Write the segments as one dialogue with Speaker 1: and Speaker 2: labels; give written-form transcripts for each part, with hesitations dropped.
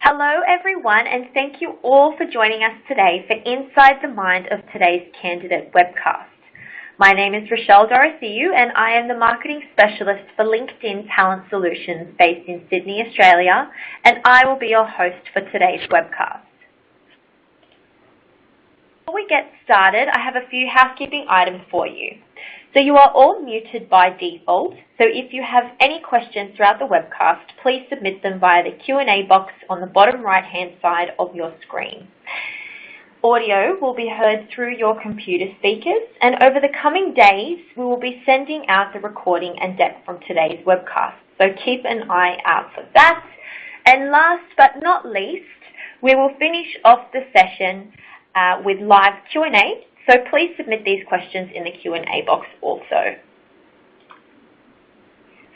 Speaker 1: Hello everyone, and thank you all for joining us today for Inside the Mind of today's candidate webcast. My name is Rochelle Dorotheu and I am the Marketing Specialist for LinkedIn Talent Solutions based in Sydney, Australia, and I will be your host for today's webcast. Before we get started, I have a few housekeeping items for you. So you are all muted by default, so if you have any questions throughout the webcast, please submit them via the Q&A box on the bottom right-hand side of your screen. Audio will be heard through your computer speakers, and over the coming days, we will be sending out the recording and deck from today's webcast, so keep an eye out for that. And last but not least, we will finish off the session with live Q&A. So please submit these questions in the Q&A box also.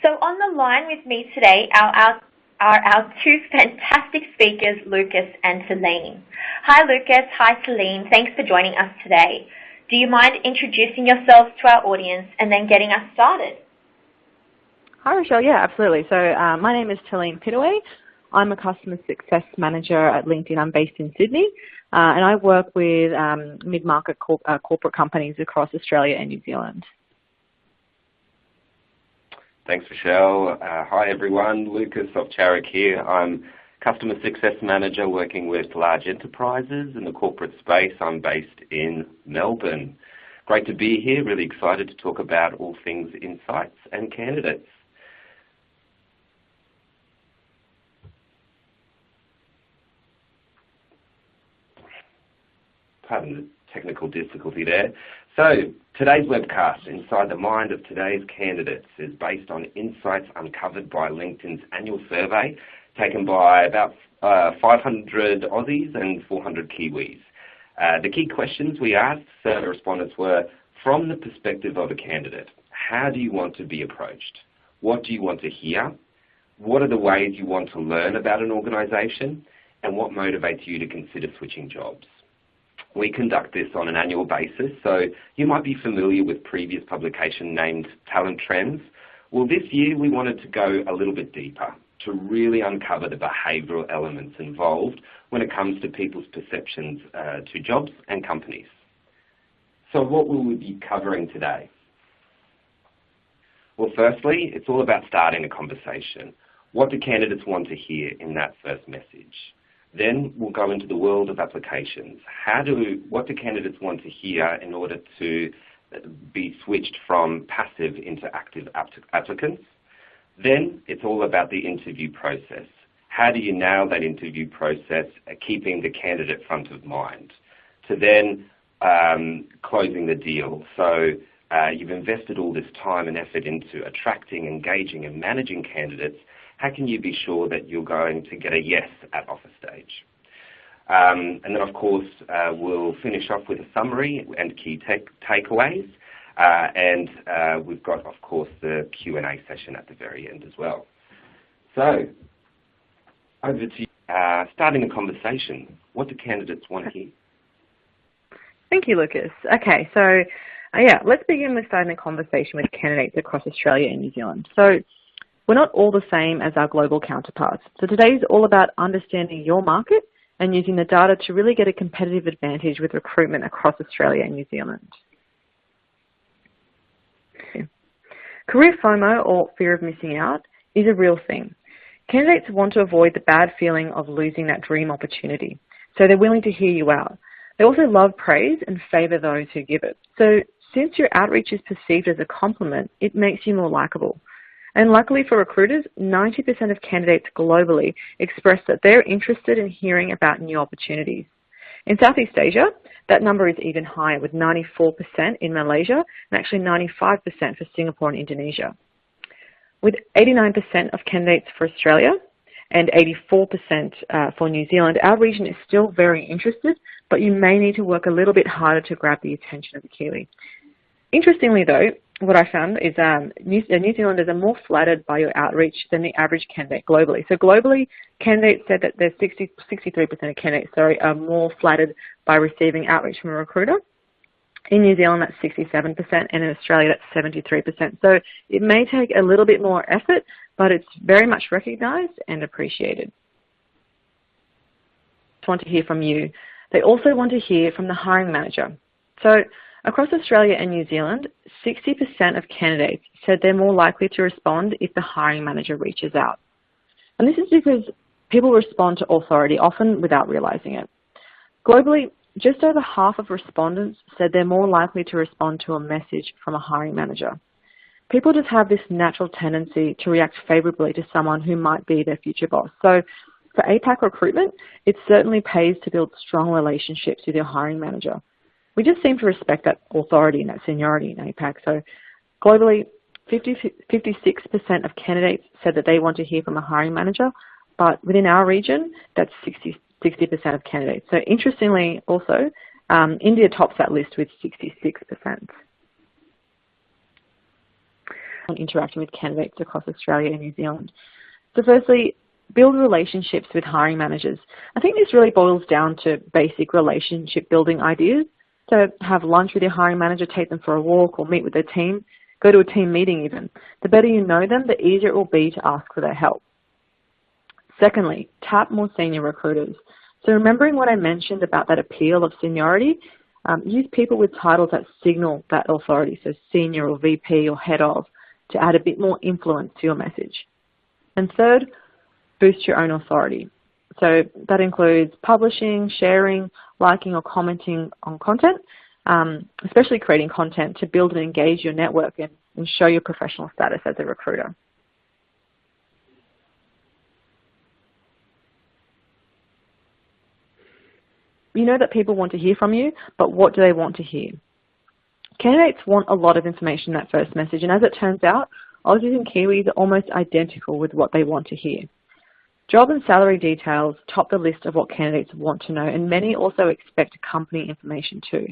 Speaker 1: So on the line with me today are our two fantastic speakers, Lucas and Celine. Hi Lucas, hi Celine, thanks for joining us today. Do you mind introducing yourselves to our audience and then getting us started?
Speaker 2: Hi Rochelle, yeah, absolutely. So my name is Celine Pittaway. I'm a Customer Success Manager at LinkedIn. I'm based in Sydney. And I work with mid-market corporate companies across Australia and New Zealand.
Speaker 3: Thanks, Rochelle. Hi, everyone. Lucas Ovcharik here. I'm Customer Success Manager working with large enterprises in the corporate space. I'm based in Melbourne. Great to be here. Really excited to talk about all things insights and candidates. Pardon the technical difficulty there. So today's webcast, Inside the Mind of Today's Candidates, is based on insights uncovered by LinkedIn's annual survey taken by about 500 Aussies and 400 Kiwis. The key questions we asked survey respondents were, from the perspective of a candidate, how do you want to be approached? What do you want to hear? What are the ways you want to learn about an organisation? And what motivates you to consider switching jobs? We conduct this on an annual basis, so you might be familiar with previous publication named Talent Trends. Well, this year we wanted to go a little bit deeper to really uncover the behavioural elements involved when it comes to people's perceptions to jobs and companies. So what will we be covering today? Well, firstly, it's all about starting a conversation. What do candidates want to hear in that first message? Then we'll go into the world of applications. What do candidates want to hear in order to be switched from passive into active applicants? Then it's all about the interview process. How do you nail that interview process, keeping the candidate front of mind? To then closing the deal. So you've invested all this time and effort into attracting, engaging and managing candidates. How can you be sure that you're going to get a yes at offer stage? And then, of course, we'll finish off with a summary and key takeaways. And we've got, of course, the Q&A session at the very end as well. So, over to you. Starting a conversation. What do candidates want to hear?
Speaker 2: Thank you, Lucas. Okay, so let's begin with starting a conversation with candidates across Australia and New Zealand. So, we're not all the same as our global counterparts. So today is all about understanding your market and using the data to really get a competitive advantage with recruitment across Australia and New Zealand. Okay. Career FOMO, or fear of missing out, is a real thing. Candidates want to avoid the bad feeling of losing that dream opportunity, so they're willing to hear you out. They also love praise and favour those who give it. So since your outreach is perceived as a compliment, it makes you more likeable. And luckily for recruiters, 90% of candidates globally express that they're interested in hearing about new opportunities. In Southeast Asia, that number is even higher, with 94% in Malaysia and actually 95% for Singapore and Indonesia. With 89% of candidates for Australia and 84% for New Zealand, our region is still very interested, but you may need to work a little bit harder to grab the attention of the Kiwi. Interestingly though, what I found is New Zealanders are more flattered by your outreach than the average candidate globally. So globally, candidates said that there's 63% of candidates are more flattered by receiving outreach from a recruiter. In New Zealand, that's 67%, and in Australia, that's 73%. So it may take a little bit more effort, but it's very much recognised and appreciated. want to hear from you, they also want to hear from the hiring manager. So across Australia and New Zealand, 60% of candidates said they're more likely to respond if the hiring manager reaches out. And this is because people respond to authority, often without realizing it. Globally, just over half of respondents said they're more likely to respond to a message from a hiring manager. People just have this natural tendency to react favorably to someone who might be their future boss. So for APAC recruitment, it certainly pays to build strong relationships with your hiring manager. We just seem to respect that authority and that seniority in APAC. So globally, 56% of candidates said that they want to hear from a hiring manager, but within our region, that's 60% of candidates. So interestingly also, India tops that list with 66%. Interacting with candidates across Australia and New Zealand. So firstly, build relationships with hiring managers. I think this really boils down to basic relationship building ideas. So have lunch with your hiring manager, take them for a walk or meet with their team, go to a team meeting even. The better you know them, the easier it will be to ask for their help. Secondly, tap more senior recruiters. So remembering what I mentioned about that appeal of seniority, use people with titles that signal that authority, so senior or VP or head of, to add a bit more influence to your message. And third, boost your own authority. So that includes publishing, sharing, liking or commenting on content, especially creating content to build and engage your network and show your professional status as a recruiter. You know that people want to hear from you, but what do they want to hear? Candidates want a lot of information in that first message, and as it turns out, Aussies and Kiwis are almost identical with what they want to hear. Job and salary details top the list of what candidates want to know, and many also expect company information too.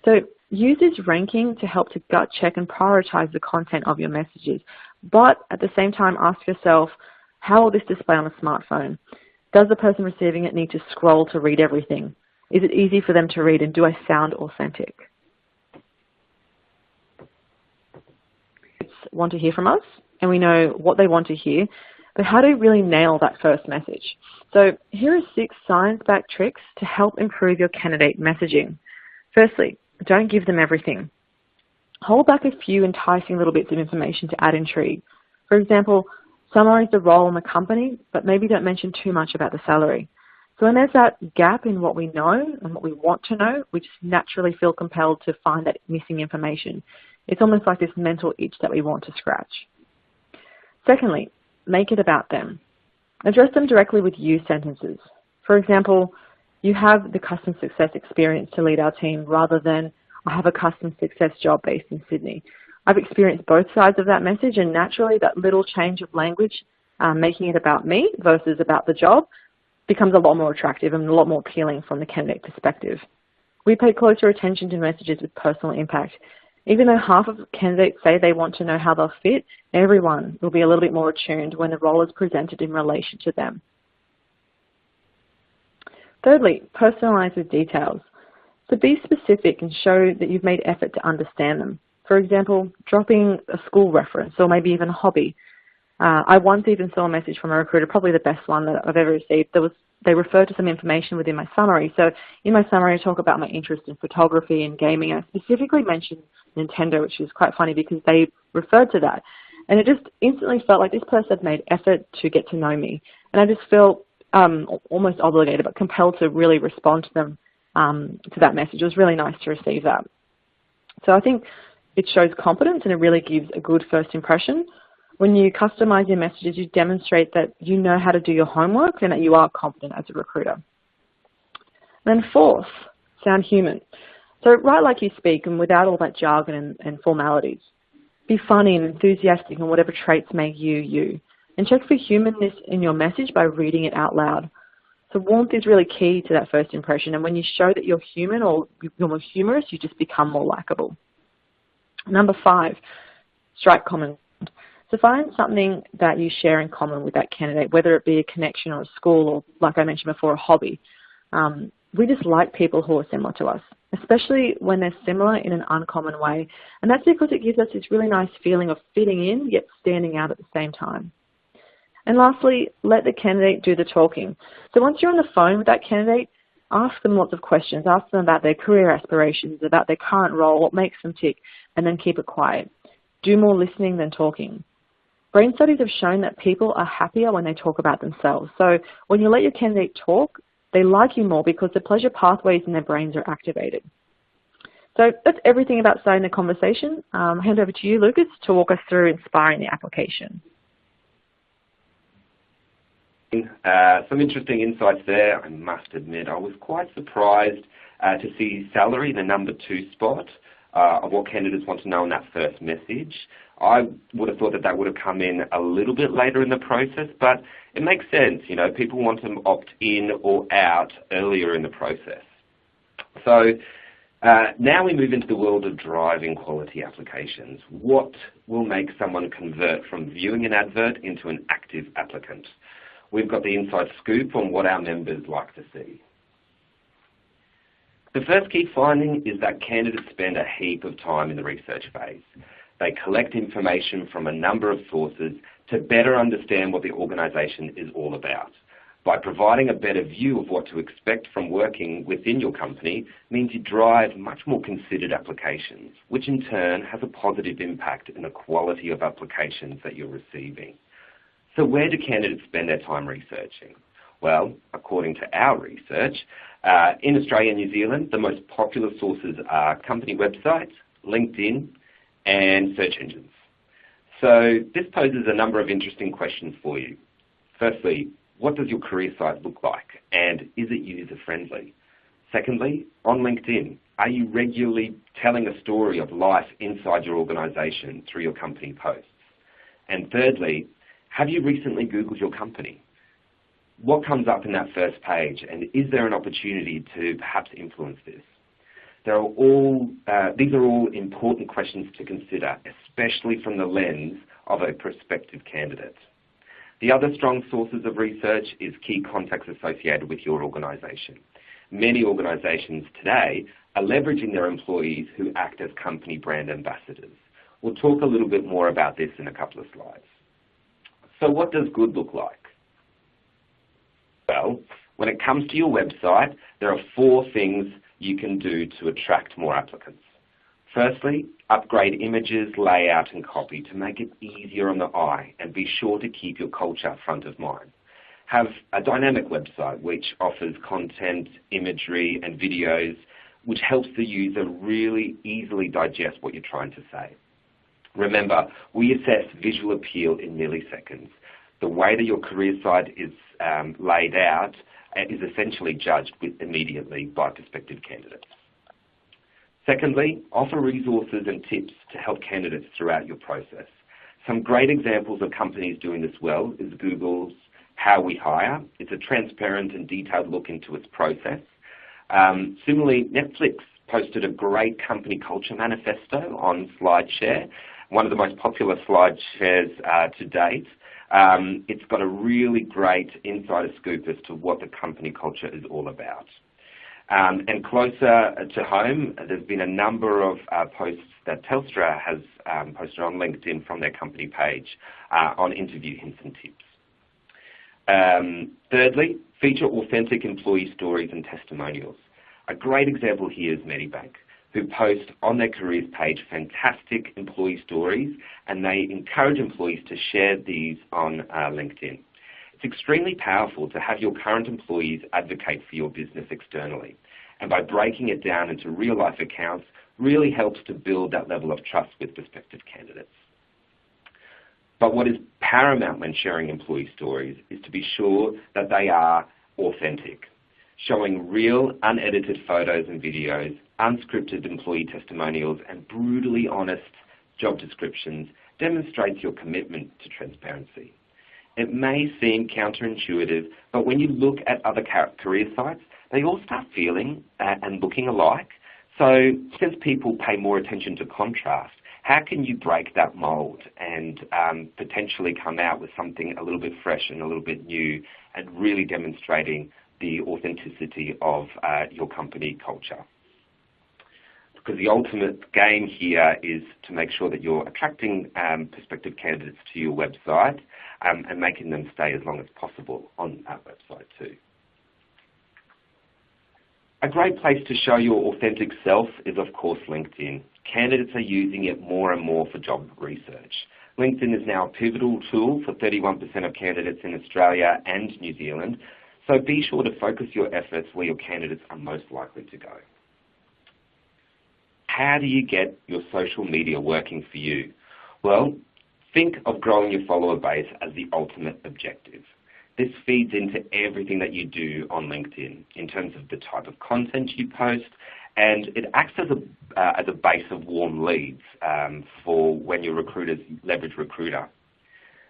Speaker 2: So use this ranking to help to gut check and prioritize the content of your messages, but at the same time ask yourself, how will this display on a smartphone? Does the person receiving it need to scroll to read everything? Is it easy for them to read, and do I sound authentic? Want to hear from us, and we know what they want to hear, but how do we really nail that first message? So here are 6 science-backed tricks to help improve your candidate messaging. Firstly, don't give them everything. Hold back a few enticing little bits of information to add intrigue. For example, summarize the role in the company, but maybe don't mention too much about the salary. So when there's that gap in what we know and what we want to know, we just naturally feel compelled to find that missing information. It's almost like this mental itch that we want to scratch. Secondly, make it about them. Address them directly with you sentences. For example, you have the customer success experience to lead our team rather than I have a customer success job based in Sydney. I've experienced both sides of that message, and naturally that little change of language, making it about me versus about the job, becomes a lot more attractive and a lot more appealing from the candidate perspective. We pay closer attention to messages with personal impact. Even though half of candidates say they want to know how they'll fit, everyone will be a little bit more attuned when the role is presented in relation to them. Thirdly, personalize with details. So be specific and show that you've made effort to understand them. For example, dropping a school reference or maybe even a hobby. I once even saw a message from a recruiter, probably the best one that I've ever received. They referred to some information within my summary. So in my summary, I talk about my interest in photography and gaming. I specifically mentioned Nintendo, which was quite funny because they referred to that. And it just instantly felt like this person had made effort to get to know me. And I just felt almost obligated, but compelled to really respond to them, to that message. It was really nice to receive that. So I think it shows confidence and it really gives a good first impression. When you customize your messages, you demonstrate that you know how to do your homework and that you are confident as a recruiter. And then fourth, sound human. So write like you speak and without all that jargon and formalities. Be funny and enthusiastic in whatever traits make you, you. And check for humanness in your message by reading it out loud. So warmth is really key to that first impression. And when you show that you're human or you're more humorous, you just become more likable. Number 5, strike common. So find something that you share in common with that candidate, whether it be a connection or a school or, like I mentioned before, a hobby. We just like people who are similar to us, especially when they're similar in an uncommon way. And that's because it gives us this really nice feeling of fitting in, yet standing out at the same time. And lastly, let the candidate do the talking. So once you're on the phone with that candidate, ask them lots of questions. Ask them about their career aspirations, about their current role, what makes them tick, and then keep it quiet. Do more listening than talking. Brain studies have shown that people are happier when they talk about themselves. So when you let your candidate talk, they like you more because the pleasure pathways in their brains are activated. So that's everything about starting the conversation. Hand over to you, Lucas, to walk us through inspiring the application.
Speaker 3: Some interesting insights there. I must admit, I was quite surprised to see salary in the number 2 spot of what candidates want to know in that first message. I would have thought that that would have come in a little bit later in the process, but it makes sense. You know, people want to opt in or out earlier in the process. So now we move into the world of driving quality applications. What will make someone convert from viewing an advert into an active applicant? We've got the inside scoop on what our members like to see. The first key finding is that candidates spend a heap of time in the research phase. They collect information from a number of sources to better understand what the organisation is all about. By providing a better view of what to expect from working within your company means you drive much more considered applications, which in turn has a positive impact in the quality of applications that you're receiving. So where do candidates spend their time researching? Well, according to our research, in Australia and New Zealand, the most popular sources are company websites, LinkedIn, and search engines. So this poses a number of interesting questions for you. Firstly, what does your career site look like, and is it user-friendly? Secondly, on LinkedIn, are you regularly telling a story of life inside your organisation through your company posts? And thirdly, have you recently Googled your company? What comes up in that first page, and is there an opportunity to perhaps influence this? These are all important questions to consider, especially from the lens of a prospective candidate. The other strong sources of research is key contacts associated with your organisation. Many organisations today are leveraging their employees who act as company brand ambassadors. We'll talk a little bit more about this in a couple of slides. So what does good look like? Well, when it comes to your website, there are 4 things you can do to attract more applicants. Firstly, upgrade images, layout and copy to make it easier on the eye, and be sure to keep your culture front of mind. Have a dynamic website which offers content, imagery and videos which helps the user really easily digest what you're trying to say. Remember, we assess visual appeal in milliseconds. The way that your career site is laid out is essentially judged immediately by prospective candidates. Secondly, offer resources and tips to help candidates throughout your process. Some great examples of companies doing this well is Google's How We Hire. It's a transparent and detailed look into its process. Similarly, Netflix posted a great company culture manifesto on SlideShare, one of the most popular SlideShares to date. It's got a really great insider scoop as to what the company culture is all about. And closer to home, there's been a number of posts that Telstra has posted on LinkedIn from their company page on interview hints and tips. Thirdly, feature authentic employee stories and testimonials. A great example here is Medibank, who post on their careers page fantastic employee stories, and they encourage employees to share these on LinkedIn. It's extremely powerful to have your current employees advocate for your business externally, and by breaking it down into real-life accounts really helps to build that level of trust with prospective candidates. But what is paramount when sharing employee stories is to be sure that they are authentic. Showing real, unedited photos and videos, unscripted employee testimonials, and brutally honest job descriptions demonstrates your commitment to transparency. It may seem counterintuitive, but when you look at other career sites, they all start feeling and looking alike. So since people pay more attention to contrast, how can you break that mold and potentially come out with something a little bit fresh and a little bit new and really demonstrating the authenticity of your company culture? because the ultimate game here is to make sure that you're attracting prospective candidates to your website and making them stay as long as possible on that website too. A great place to show your authentic self is, of course, LinkedIn. Candidates are using it more and more for job research. LinkedIn is now a pivotal tool for 31% of candidates in Australia and New Zealand, so be sure to focus your efforts where your candidates are most likely to go. How do you get your social media working for you? Well, think of growing your follower base as the ultimate objective. This feeds into everything that you do on LinkedIn in terms of the type of content you post, and it acts as a base of warm leads for when your recruiters leverage Recruiter.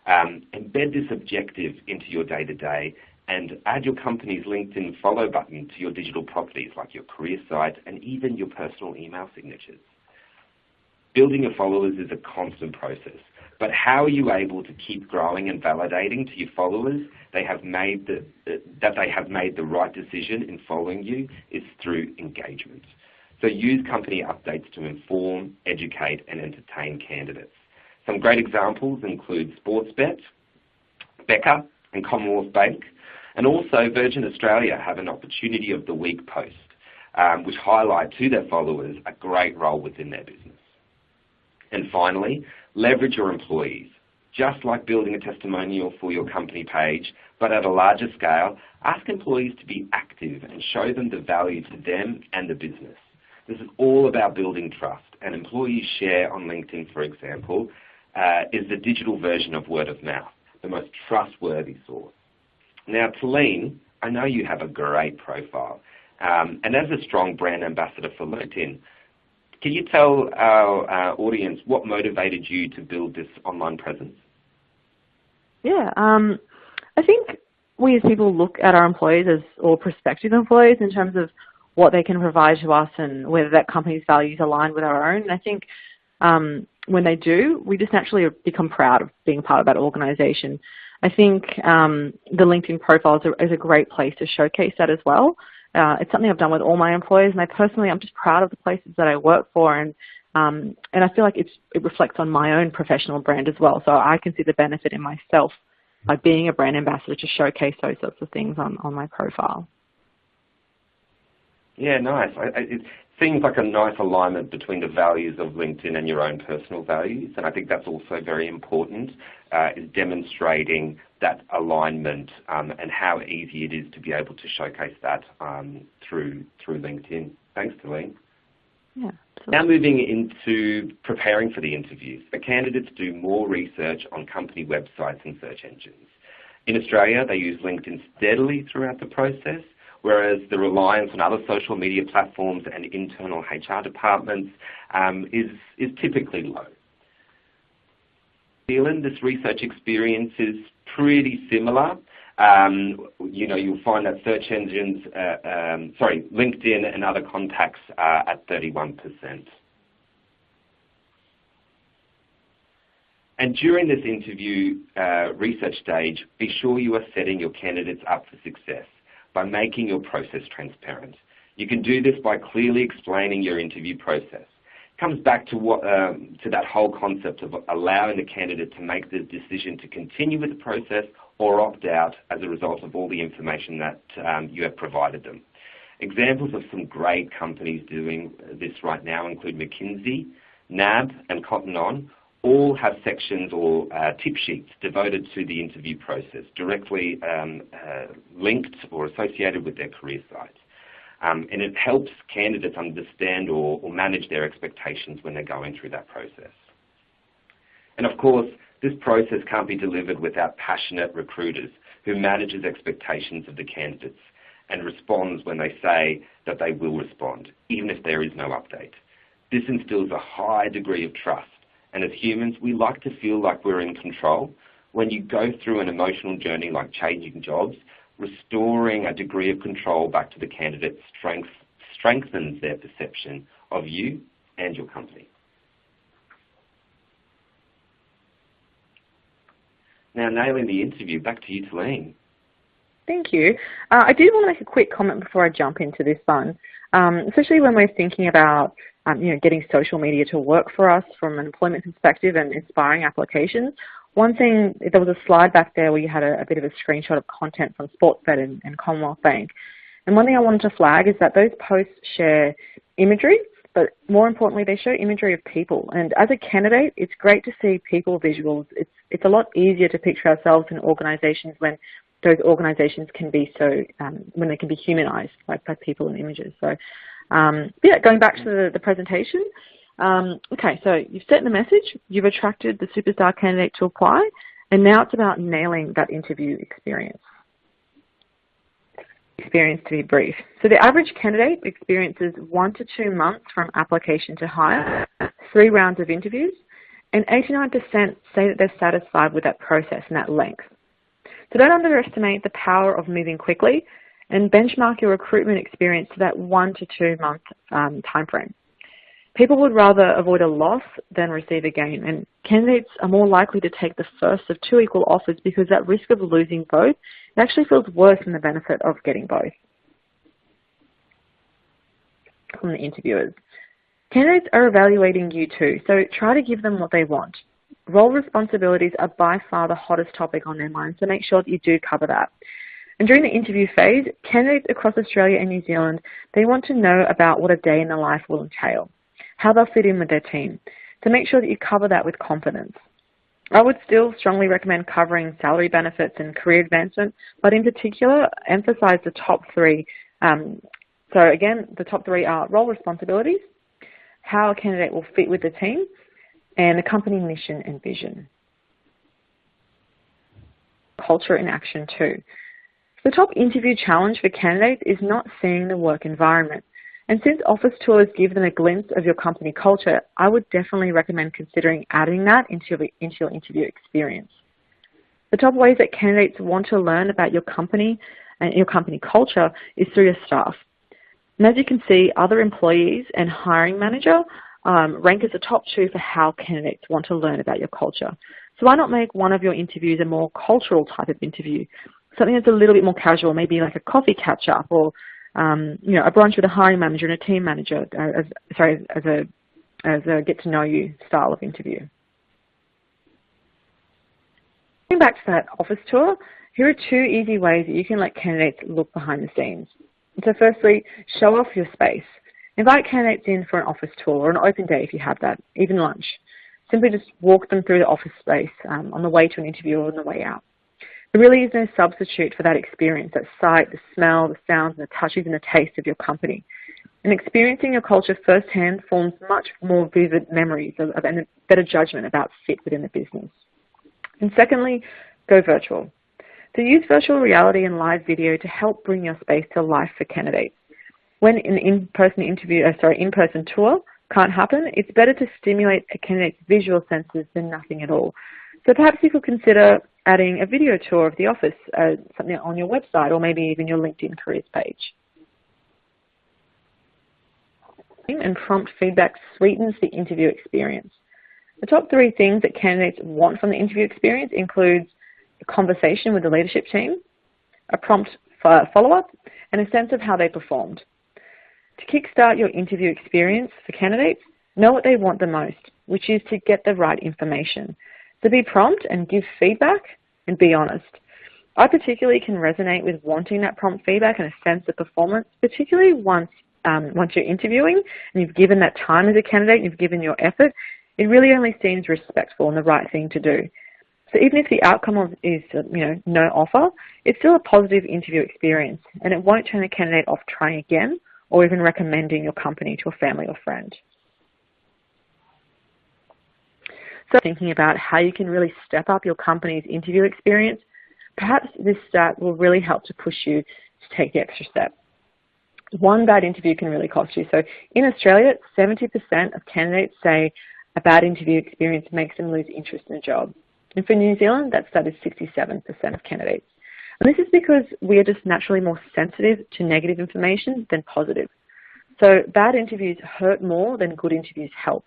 Speaker 3: Embed this objective into your day-to-day and add your company's LinkedIn follow button to your digital properties like your career site and even your personal email signatures. Building your followers is a constant process, but how are you able to keep growing and validating to your followers that they have made the right decision in following you is through engagement. So use company updates to inform, educate and entertain candidates. Some great examples include Sportsbet, Becca and Commonwealth Bank, and also Virgin Australia have an Opportunity of the Week post, which highlight to their followers a great role within their business. And finally, leverage your employees. Just like building a testimonial for your company page, but at a larger scale, ask employees to be active and show them the value to them and the business. This is all about building trust, and employees share on LinkedIn, for example, is the digital version of word of mouth, the most trustworthy source. Now, Talene, I know you have a great profile, and as a strong brand ambassador for LinkedIn, can you tell our audience what motivated you to build this online presence?
Speaker 2: Yeah, I think we as people look at our employees or prospective employees in terms of what they can provide to us and whether that company's values align with our own. And I think when they do, we just naturally become proud of being part of that organization. I think the LinkedIn profile is a great place to showcase that as well. It's something I've done with all my employees, and I'm just proud of the places that I work for, and I feel like it reflects on my own professional brand as well. So I can see the benefit in myself by being a brand ambassador to showcase those sorts of things on my profile.
Speaker 3: Yeah, nice. It seems like a nice alignment between the values of LinkedIn and your own personal values, and I think that's also very important, is demonstrating that alignment and how easy it is to be able to showcase that through LinkedIn. Thanks, Talene.
Speaker 2: Yeah,
Speaker 3: now moving into preparing for the interviews. The candidates do more research on company websites and search engines. In Australia, they use LinkedIn steadily throughout the process, whereas the reliance on other social media platforms and internal HR departments is typically low. In New Zealand, this research experience is pretty similar. You'll find that search engines, LinkedIn and other contacts are at 31%. And during this interview research stage, be sure you are setting your candidates up for success by making your process transparent. You can do this by clearly explaining your interview process. It comes back to that whole concept of allowing the candidate to make the decision to continue with the process or opt out as a result of all the information that you have provided them. Examples of some great companies doing this right now include McKinsey, NAB, and Cotton On. All have sections or tip sheets devoted to the interview process, directly linked or associated with their career site. And it helps candidates understand or manage their expectations when they're going through that process. And of course, this process can't be delivered without passionate recruiters who manages expectations of the candidates and responds when they say that they will respond, even if there is no update. This instills a high degree of trust. And as humans, we like to feel like we're in control. When you go through an emotional journey like changing jobs, restoring a degree of control back to the candidate strengthens their perception of you and your company. Now, nailing the interview, back to you, Talene.
Speaker 2: Thank you. I did want to make a quick comment before I jump into this one. especially when we're thinking about getting social media to work for us from an employment perspective and inspiring applications. One thing, there was a slide back there where you had a bit of a screenshot of content from Sportsbet and Commonwealth Bank. And one thing I wanted to flag is that those posts share imagery, but more importantly, they show imagery of people. And as a candidate, it's great to see people visuals. It's a lot easier to picture ourselves in organizations when those organizations can be so, when they can be humanized by people and images. So yeah, going back to the presentation. Okay, so you've sent the message, you've attracted the superstar candidate to apply, and now it's about nailing that interview experience. Experience to be brief. So the average candidate experiences 1 to 2 months from application to hire, 3 rounds of interviews, and 89% say that they're satisfied with that process and that length. So don't underestimate the power of moving quickly and benchmark your recruitment experience to that 1 to 2 month time frame. People would rather avoid a loss than receive a gain, and candidates are more likely to take the first of 2 equal offers because that risk of losing both actually feels worse than the benefit of getting both. From the interviewers. Candidates are evaluating you too, so try to give them what they want. Role responsibilities are by far the hottest topic on their minds, so make sure that you do cover that. And during the interview phase, candidates across Australia and New Zealand, they want to know about what a day in the life will entail, how they'll fit in with their team. So make sure that you cover that with confidence. I would still strongly recommend covering salary benefits and career advancement, but in particular, emphasize the top 3. So again, the top 3 are role responsibilities, how a candidate will fit with the team, and the company mission and vision. Culture in action too. The top interview challenge for candidates is not seeing the work environment. And since office tours give them a glimpse of your company culture, I would definitely recommend considering adding that into your interview experience. The top ways that candidates want to learn about your company and your company culture is through your staff. And as you can see, other employees and hiring manager rank as the top 2 for how candidates want to learn about your culture. So why not make one of your interviews a more cultural type of interview, something that's a little bit more casual, maybe like a coffee catch-up or a brunch with a hiring manager and a team manager, as a get-to-know-you style of interview. Going back to that office tour, here are 2 easy ways that you can let candidates look behind the scenes. So firstly, show off your space. Invite candidates in for an office tour or an open day if you have that, even lunch. Simply just walk them through the office space on the way to an interview or on the way out. There really is no substitute for that experience, that sight, the smell, the sounds, and the touch, even the taste of your company. And experiencing your culture firsthand forms much more vivid memories and a better judgment about fit within the business. And secondly, go virtual. So use virtual reality and live video to help bring your space to life for candidates. When an in-person tour can't happen, it's better to stimulate a candidate's visual senses than nothing at all. So perhaps you could consider adding a video tour of the office, something on your website or maybe even your LinkedIn careers page. And prompt feedback sweetens the interview experience. The top 3 things that candidates want from the interview experience includes a conversation with the leadership team, a prompt follow-up, and a sense of how they performed. To kickstart your interview experience for candidates, know what they want the most, which is to get the right information. So be prompt and give feedback and be honest. I particularly can resonate with wanting that prompt feedback and a sense of performance, particularly once you're interviewing and you've given that time as a candidate, you've given your effort, it really only seems respectful and the right thing to do. So even if the outcome is no offer, it's still a positive interview experience and it won't turn a candidate off trying again or even recommending your company to a family or friend. So thinking about how you can really step up your company's interview experience, perhaps this stat will really help to push you to take the extra step. One bad interview can really cost you. So in Australia, 70% of candidates say a bad interview experience makes them lose interest in a job. And for New Zealand, that stat is 67% of candidates. And this is because we are just naturally more sensitive to negative information than positive. So bad interviews hurt more than good interviews help.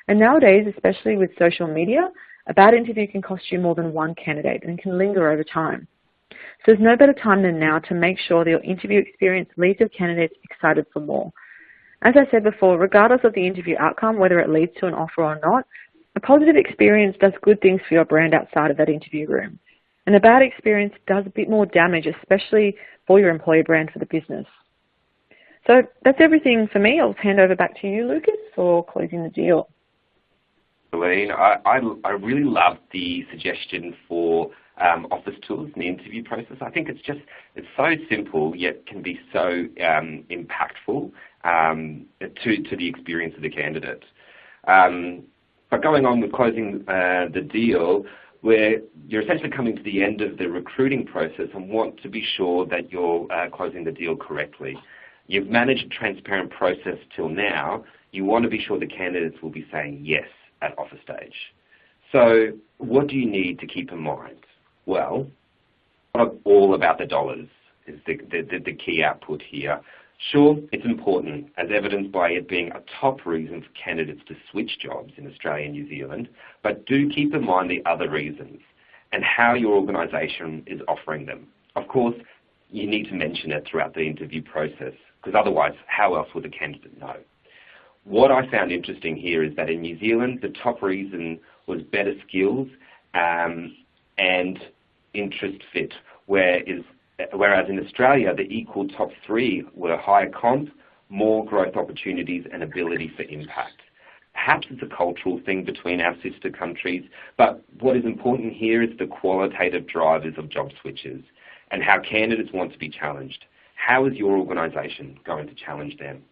Speaker 2: And nowadays, especially with social media, a bad interview can cost you more than one candidate and can linger over time. So there's no better time than now to make sure that your interview experience leaves your candidates excited for more. As I said before, regardless of the interview outcome, whether it leads to an offer or not, a positive experience does good things for your brand outside of that interview room. And a bad experience does a bit more damage, especially for your employer brand for the business. So that's everything for me. I'll hand over back to you, Lucas, for closing the deal.
Speaker 3: Celine, I really love the suggestion for office tours in the interview process. I think it's so simple yet can be so impactful to the experience of the candidate. But going on with closing the deal, where you're essentially coming to the end of the recruiting process and want to be sure that you're closing the deal correctly. You've managed a transparent process till now. You want to be sure the candidates will be saying yes at offer stage. So what do you need to keep in mind? Well, not all about the dollars is the key output here. Sure, it's important, as evidenced by it being a top reason for candidates to switch jobs in Australia and New Zealand, but do keep in mind the other reasons and how your organisation is offering them. Of course, you need to mention it throughout the interview process, because otherwise, how else would the candidate know? What I found interesting here is that in New Zealand, the top reason was better skills and interest fit, whereas in Australia, the equal top three were higher comp, more growth opportunities, and ability for impact. Perhaps it's a cultural thing between our sister countries, but what is important here is the qualitative drivers of job switches and how candidates want to be challenged. How is your organisation going to challenge them?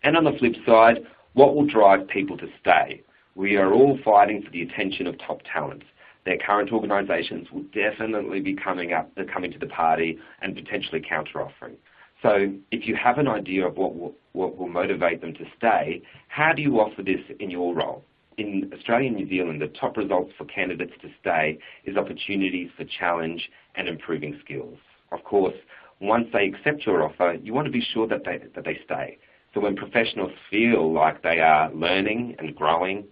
Speaker 3: And on the flip side, what will drive people to stay? We are all fighting for the attention of top talent. Their current organisations will definitely be coming to the party and potentially counter-offering. So if you have an idea of what will motivate them to stay, how do you offer this in your role? In Australia and New Zealand, the top results for candidates to stay is opportunities for challenge and improving skills. Of course, once they accept your offer, you want to be sure that they stay. So when professionals feel like they are learning and growing,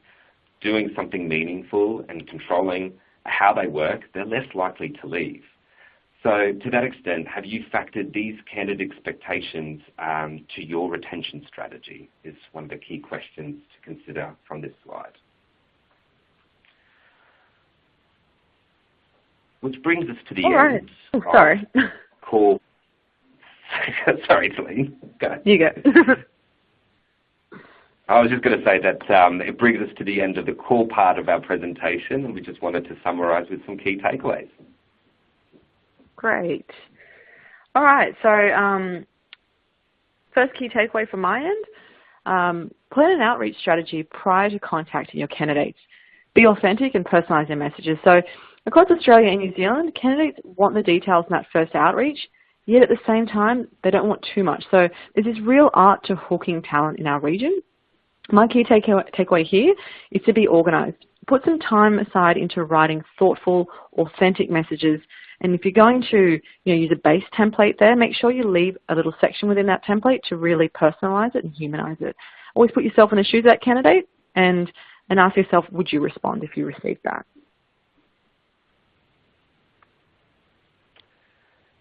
Speaker 3: doing something meaningful and controlling how they work, they're less likely to leave. So to that extent, have you factored these candidate expectations to your retention strategy is one of the key questions to consider from this slide. Which brings us to the end.
Speaker 2: Right. Oh, sorry.
Speaker 3: Call. Sorry, Celine. Go.
Speaker 2: You go.
Speaker 3: I was just going to say that it brings us to the end of the core part of our presentation, and we just wanted to summarise with some key takeaways.
Speaker 2: Great. All right, so first key takeaway from my end, plan an outreach strategy prior to contacting your candidates. Be authentic and personalise your messages. So across Australia and New Zealand, candidates want the details in that first outreach, yet at the same time, they don't want too much. So there's this real art to hooking talent in our region. My key takeaway here is to be organised. Put some time aside into writing thoughtful, authentic messages. And if you're going to use a base template there, make sure you leave a little section within that template to really personalise it and humanise it. Always put yourself in the shoes of that candidate and ask yourself, would you respond if you received that?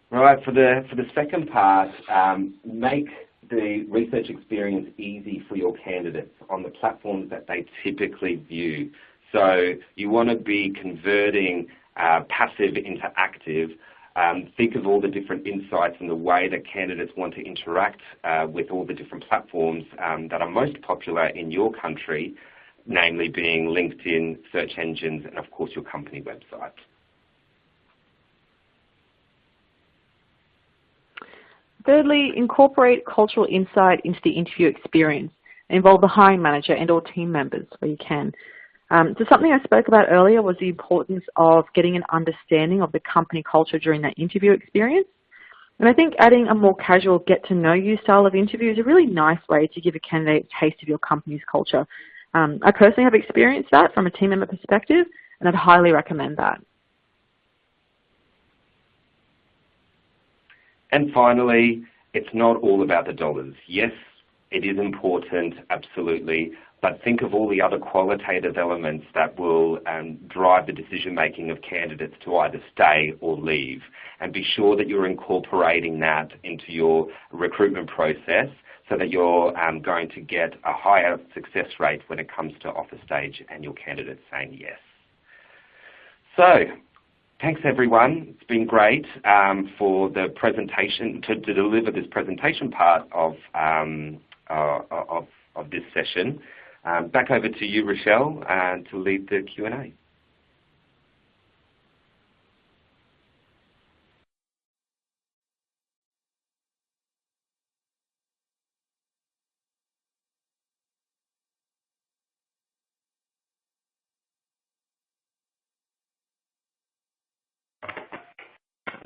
Speaker 3: Right, for the second part, make the research experience easy for your candidates on the platforms that they typically view. So you want to be converting passive into active. Think of all the different insights and the way that candidates want to interact with all the different platforms that are most popular in your country, namely being LinkedIn, search engines, and of course your company website.
Speaker 2: Thirdly, incorporate cultural insight into the interview experience. Involve the hiring manager and or team members where you can. So something I spoke about earlier was the importance of getting an understanding of the company culture during that interview experience. And I think adding a more casual get-to-know-you style of interview is a really nice way to give a candidate a taste of your company's culture. I personally have experienced that from a team member perspective, and I'd highly recommend that.
Speaker 3: And finally, it's not all about the dollars. Yes, It is important, absolutely, but think of all the other qualitative elements that will drive the decision-making of candidates to either stay or leave, and be sure that you're incorporating that into your recruitment process so that you're going to get a higher success rate when it comes to offer stage and your candidates saying yes. So, thanks everyone. It's been great for the presentation, to deliver this presentation part of this session. Back over to you, Rochelle, to lead the Q&A.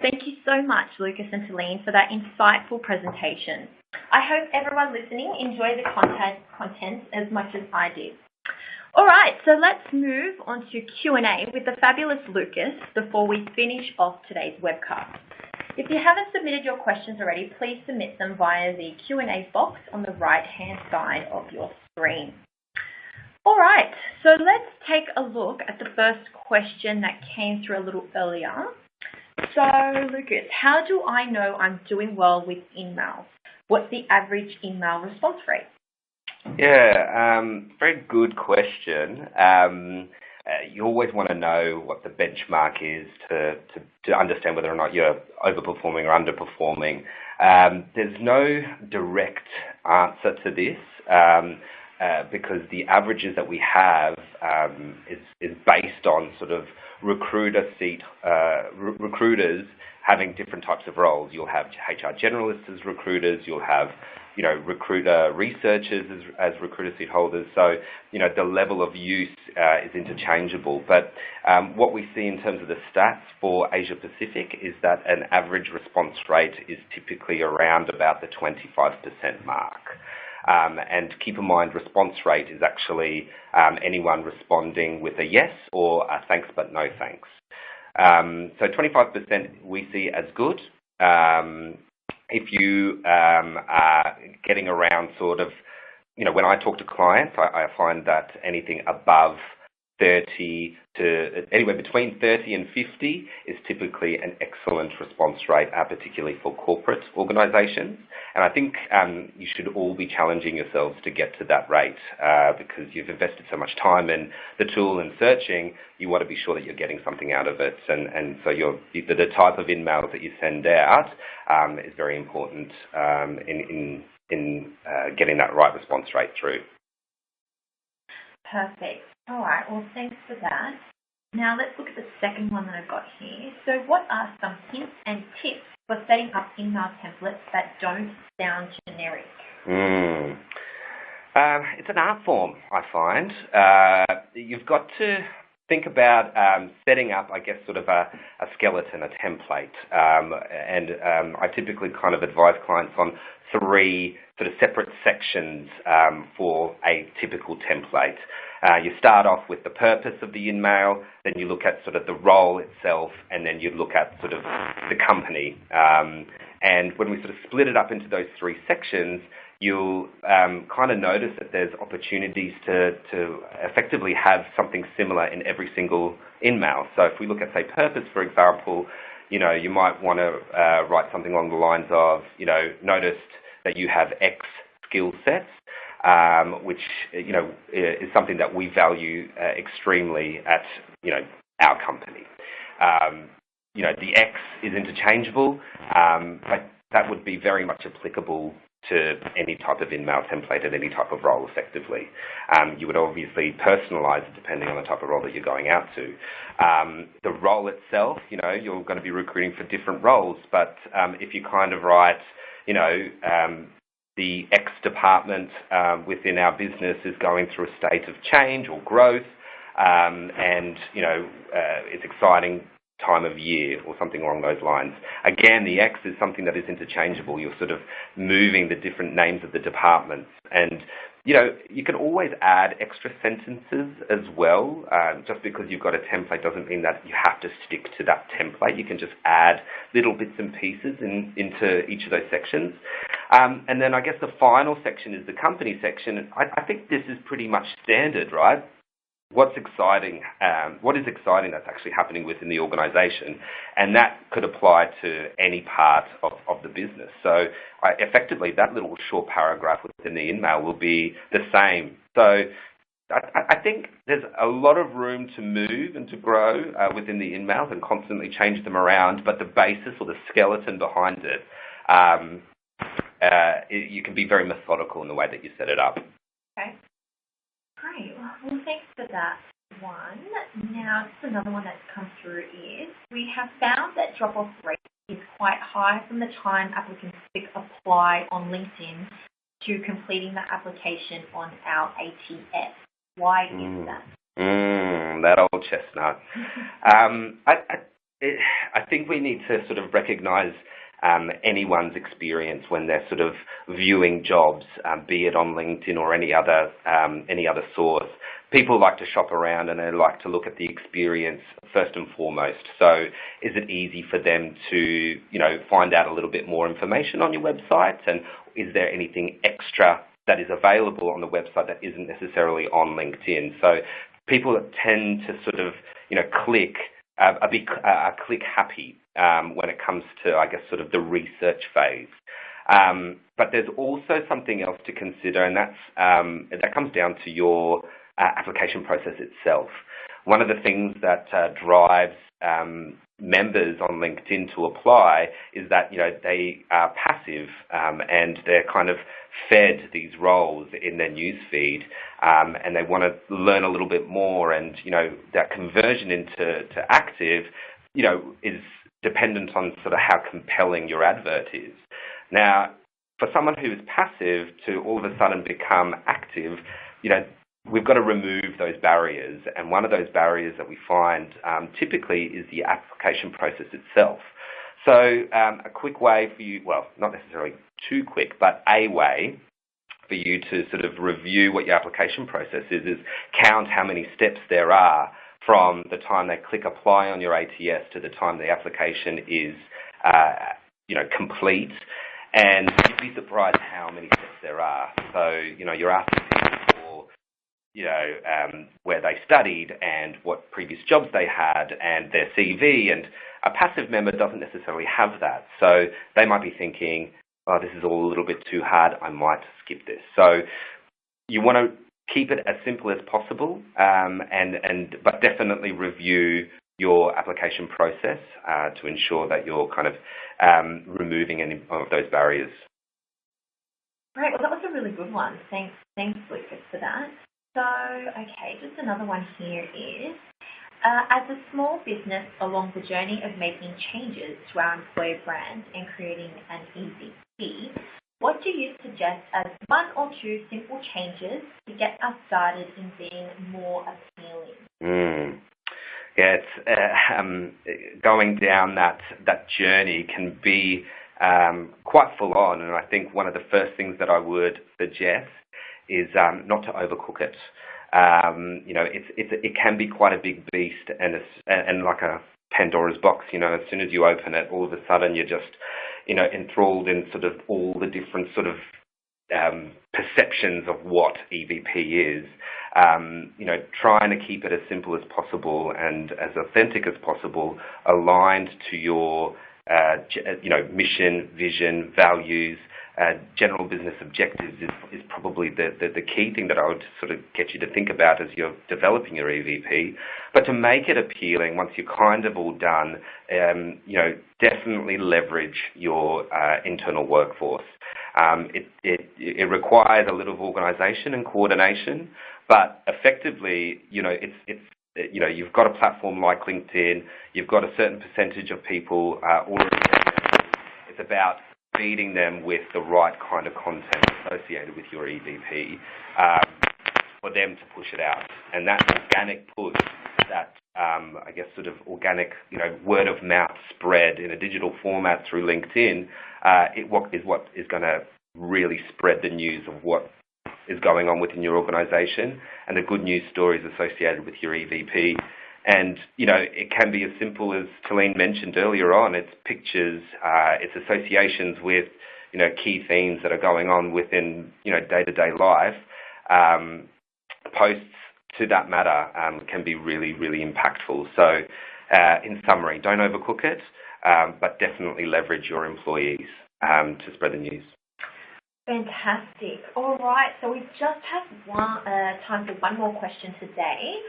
Speaker 1: Thank you so much, Lucas and Talene, for that insightful presentation. I hope everyone listening enjoyed the content as much as I did. All right, so let's move on to Q&A with the fabulous Lucas before we finish off today's webcast. If you haven't submitted your questions already, please submit them via the Q&A box on the right-hand side of your screen. All right, so let's take a look at the first question that came through a little earlier. So, Lucas, how do I know I'm doing well with emails? What's the average email response rate?
Speaker 3: Yeah, very good question. You always want to know what the benchmark is to understand whether or not you're overperforming or underperforming. There's no direct answer to this because the averages that we have is based on sort of recruiters having different types of roles. You'll have HR generalists as recruiters. You'll have, recruiter researchers as recruiter seat holders. So, the level of use is interchangeable. But what we see in terms of the stats for Asia Pacific is that an average response rate is typically around about the 25% mark. And keep in mind, response rate is actually anyone responding with a yes or a thanks but no thanks. So 25% we see as good. If you are getting around sort of, when I talk to clients, I find that anything above 30 to anywhere between 30 and 50 is typically an excellent response rate, particularly for corporate organisations. And I think you should all be challenging yourselves to get to that rate because you've invested so much time in the tool and searching. You want to be sure that you're getting something out of it, and so the type of emails that you send out is very important in getting that right response rate through.
Speaker 1: Perfect. All right, well, thanks for that. Now let's look at the second one that I've got here. So what are some hints and tips for setting up email templates that don't sound generic?
Speaker 3: It's an art form, I find. You've got to think about setting up, I guess, sort of a skeleton, a template. And I typically kind of advise clients on 3 sort of separate sections for a typical template. You start off with the purpose of the email, then you look at sort of the role itself, and then you look at sort of the company. And when we sort of split it up into those 3 sections, you'll kind of notice that there's opportunities to effectively have something similar in every single email. So if we look at, say, purpose, for example, you might want to write something along the lines of, noticed that you have X skill sets, which, is something that we value extremely at, our company. The X is interchangeable, but that would be very much applicable to any type of email template at any type of role effectively. You would obviously personalize it depending on the type of role that you're going out to. The role itself, you're going to be recruiting for different roles, but if you kind of write, the X department within our business is going through a state of change or growth, and it's exciting time of year or something along those lines. Again, the X is something that is interchangeable. You're sort of moving the different names of the departments, and you can always add extra sentences as well. Just because you've got a template doesn't mean that you have to stick to that template. You can just add little bits and pieces into each of those sections. And then I guess the final section is the company section. And I think this is pretty much standard, right? What's exciting? What is exciting that's actually happening within the organisation, and that could apply to any part of the business. So effectively, that little short paragraph within the email will be the same. So I think there's a lot of room to move and to grow within the emails and constantly change them around, but the basis or the skeleton behind it, you can be very methodical in the way that you set it up.
Speaker 1: Okay. Great. Well, thanks for that one. Now, just another one that's come through is we have found that drop-off rate is quite high from the time applicants click apply on LinkedIn to completing the application on our ATS. Why is that?
Speaker 3: That old chestnut. I think we need to sort of recognise anyone's experience when they're sort of viewing jobs, be it on LinkedIn or any other source. People like to shop around and they like to look at the experience first and foremost. So is it easy for them to, find out a little bit more information on your website? And is there anything extra that is available on the website that isn't necessarily on LinkedIn? So people tend to sort of, click click happy when it comes to, I guess, sort of the research phase. But there's also something else to consider, and that comes down to your application process itself. One of the things that drives members on LinkedIn to apply is that, they are passive and they're kind of fed these roles in their newsfeed, and they want to learn a little bit more, and, that conversion into active, is dependent on sort of how compelling your advert is. Now, for someone who is passive to all of a sudden become active, we've got to remove those barriers. And one of those barriers that we find typically is the application process itself. So a quick way for you, well, not necessarily too quick, but a way for you to sort of review what your application process is count how many steps there are from the time they click apply on your ATS to the time the application is, complete. And you'd be surprised how many steps there are. So, you're asking people for, where they studied and what previous jobs they had and their CV. And a passive member doesn't necessarily have that. So they might be thinking, oh, this is all a little bit too hard, I might skip this. So you want to keep it as simple as possible, but definitely review your application process to ensure that you're kind of removing any of those barriers.
Speaker 1: Great. Well, that was a really good one. Thanks, Lucas, for that. So, okay, just another one here is, as a small business along the journey of making changes to our employer brand and creating an EVP, what do you suggest as one or two simple changes to get us started in being more appealing?
Speaker 3: Yeah, it's going down that journey can be quite full on, and I think one of the first things that I would suggest is not to overcook it. It can be quite a big beast, and like a Pandora's box. As soon as you open it, all of a sudden you're just enthralled in sort of all the different sort of perceptions of what EVP is. Trying to keep it as simple as possible and as authentic as possible, aligned to your mission, vision, values, general business objectives is probably the key thing that I would sort of get you to think about as you're developing your EVP. But to make it appealing, once you're kind of all done, definitely leverage your internal workforce. It requires a little organisation and coordination, but effectively, you've got a platform like LinkedIn, you've got a certain percentage of people already there. It's about feeding them with the right kind of content associated with your EVP for them to push it out. And that organic push, that I guess sort of organic, word of mouth spread in a digital format through LinkedIn, what is going to really spread the news of what is going on within your organisation and the good news stories associated with your EVP. And, it can be as simple as Talene mentioned earlier on. It's pictures, it's associations with, key themes that are going on within, day-to-day life, posts to that matter can be really, really impactful. So in summary, don't overcook it, but definitely leverage your employees to spread the news.
Speaker 1: Fantastic. All right, so we just have time for one more question today.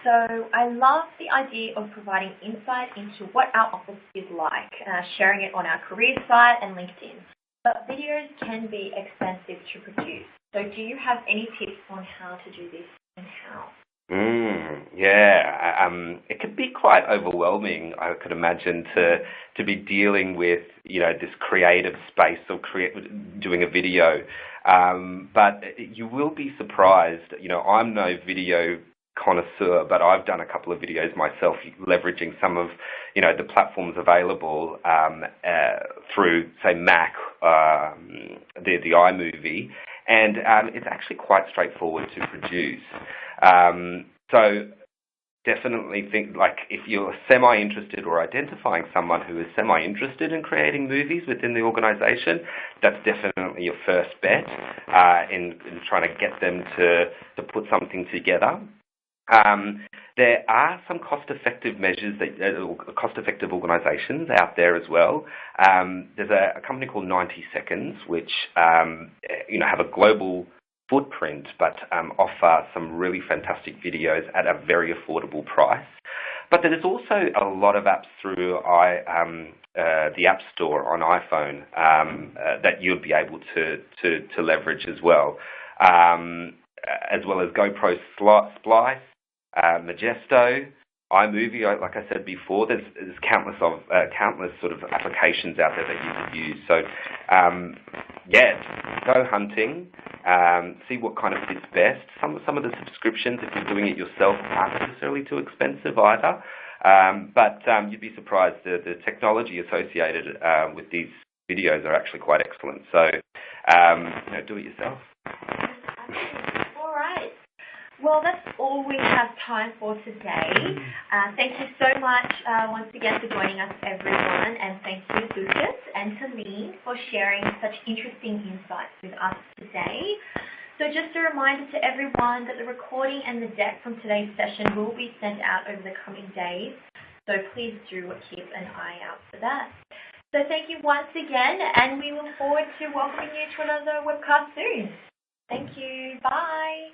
Speaker 1: So I love the idea of providing insight into what our office is like, sharing it on our career site and LinkedIn. But videos can be expensive to produce. So do you have any tips on how to do this and how?
Speaker 3: It could be quite overwhelming, I could imagine, to be dealing with, this creative space of doing a video. But you will be surprised. I'm no video connoisseur, but I've done a couple of videos myself leveraging some of, the platforms available through, say, Mac, the iMovie, and it's actually quite straightforward to produce. So definitely think, if you're semi-interested or identifying someone who is semi-interested in creating movies within the organisation, that's definitely your first bet in trying to get them to put something together. There are some cost-effective measures, cost-effective organisations out there as well. There's a company called 90 Seconds, which have a global footprint, but offer some really fantastic videos at a very affordable price. But there's also a lot of apps through the App Store on iPhone that you'll be able to leverage as well as GoPro Splice, Majesto, iMovie. Like I said before, there's countless sort of applications out there that you could use. So, go hunting, see what kind of fits best. Some of the subscriptions, if you're doing it yourself, aren't necessarily too expensive either. But you'd be surprised. The technology associated with these videos are actually quite excellent. So, do it yourself.
Speaker 1: All right. Well, that's all we have time for today. Thank you so much once again for joining us, everyone, and thank you, Lucas and Talene, for sharing such interesting insights with us today. So just a reminder to everyone that the recording and the deck from today's session will be sent out over the coming days, so please do keep an eye out for that. So thank you once again, and we look forward to welcoming you to another webcast soon. Thank you. Bye.